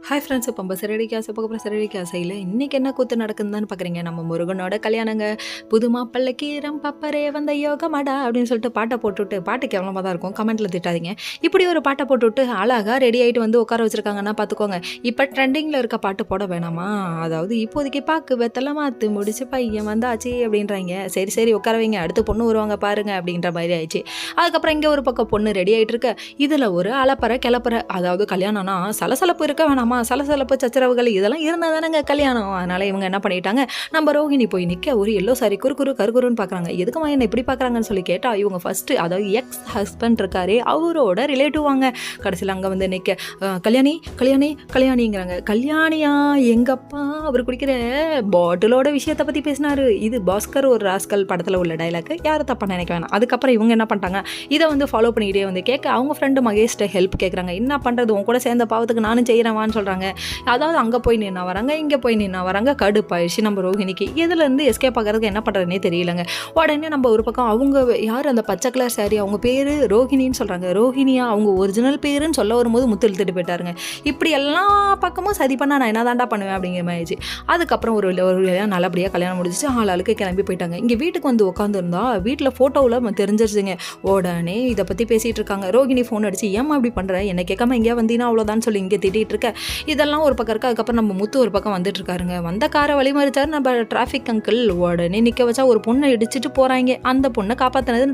Hi friends, இப்போ நம்ம சிறடி கேஸை பார்க்க போகிற சிறடி கேஸையில் இன்றைக்கி என்ன கூத்து நடக்குதுன்னு பார்க்குறீங்க. நம்ம முருகனோட கல்யாணங்க. புது மாப்பிள்ளை கீரம் பப்பரே வந்த யோகமாடா அப்படின்னு சொல்லிட்டு பாட்டை போட்டுவிட்டு, பாட்டு கேவலமாக தான் இருக்கும், கமெண்ட்டில் திட்டாதீங்க. இப்படி ஒரு பாட்டை போட்டுவிட்டு அழகாக ரெடி ஆகிட்டு வந்து உட்கார வச்சுருக்காங்கன்னா பார்த்துக்கோங்க. இப்போ ட்ரெண்டிங்கில் இருக்க பாட்டு போட வேணாமா? அதாவது இப்போதைக்கு பாக்கு வெத்தலை மாற்று முடிச்சு பையன் வந்தாச்சு அப்படின்றாங்க. சரி சரி உட்கார வைங்க, அடுத்து பொண்ணு வருவாங்க பாருங்க அப்படின்ற மாதிரி ஆயிடுச்சு. அதுக்கப்புறம் இங்கே ஒரு பக்கம் பொண்ணு ரெடி ஆகிட்டு இருக்க, இதில் ஒரு அலப்பறை கிளப்புற, அதாவது கல்யாணம்னா சலசலப்பு இருக்க வேணாமா, சலசலப்பு சச்சரவுகள் இதெல்லாம் இருந்தால் தானேங்க கல்யாணம். அதனால் இவங்க என்ன பண்ணிட்டாங்க, நம்ம ரோஹிணி போய் நிற்க ஒரு எல்லோ சாரி கருக்குருன்னு பார்க்குறாங்க. எதுக்குமா என்ன இப்படி பார்க்குறாங்கன்னு சொல்லி கேட்டால், இவங்க ஃபஸ்ட்டு அதாவது எக்ஸ் ஹஸ்பண்ட் இருக்காரு அவரோட ரிலேட்டிவ் வாங்க. கடைசியில் அங்கே வந்து நிற்க கல்யாணிங்கிறாங்க. கல்யாணியா எங்கப்பா அவர் குடிக்கிற பாட்டிலோட விஷயத்தை பற்றி பேசினாரு. இது பாஸ்கர் ஒரு ராஸ்கல் படத்தில் உள்ள டைலாக், யாரும் தப்பாக நினைக்க வேணாம். அதுக்கப்புறம் இவங்க என்ன பண்ணிட்டாங்க, இதை வந்து ஃபாலோ பண்ணிக்கிட்டே வந்து கேட்க அவங்க ஃப்ரெண்டு மகேஷ்ட ஹெல்ப் கேட்குறாங்க. என்ன பண்ணுறது, உன் கூட சேர்ந்த பாவத்துக்கு நானும் செய்கிறேவான்னு சொல்கிறாங்க. அதாவது அங்கே போய் நின்னா வராங்க, இங்கே போய் நின்னா வராங்க, கடுப்பாயிடுச்சு நம்ம ரோஹிணிக்கு. இதுலேருந்து எஸ்கேப் ஆகிறதுக்கு என்ன பண்ணுறதுனே தெரியலங்க. உடனே நம்ம ஒரு பக்கம் அவங்க யார் அந்த பச்சை கலர் சாரி, அவங்க பேர் ரோஹிணின்னு சொல்கிறாங்க. ரோஹிணியா அவங்க ஒரிஜினல் பேருன்னு சொல்ல வரும்போது முத்து இழுத்துட்டு போயிட்டாருங்க. இப்படி எல்லா பக்கமும் சதி பண்ணால் நான் என்ன தாண்டா பண்ணுவேன் அப்படிங்கிற மாதிரிச்சு. அதுக்கப்புறம் ஒரு நல்லபடியாக கல்யாணம் முடிஞ்சிச்சு, ஆளுக்கு கிளம்பி போயிட்டாங்க. இங்கே வீட்டுக்கு வந்து உட்காந்துருந்தா வீட்டில் ஃபோட்டோவில் தெரிஞ்சிருச்சுங்க. உடனே இதை பற்றி பேசிகிட்டு இருக்காங்க. ரோஹிணி ஃபோன் அடிச்சு, ஏமா அப்படி பண்ணுற, என்னை கேட்காம எங்கேயா வந்தீங்கன்னா அவ்வளோதான் சொல்லி இங்கே திட்டிகிட்டு இருக்க. இதெல்லாம் ஒரு பக்கம் இருக்குது. அதுக்கப்புறம் நம்ம முத்து ஒரு பக்கம் வந்துட்டு இருக்காருங்க. வந்த காரை வழிமறிச்சாரு நம்ம டிராஃபிக் அங்கிள். உடனே நிற்க வச்சா ஒரு பொண்ணை இடிச்சிட்டு போகிறாங்க. அந்த பொண்ணை காப்பாற்றினது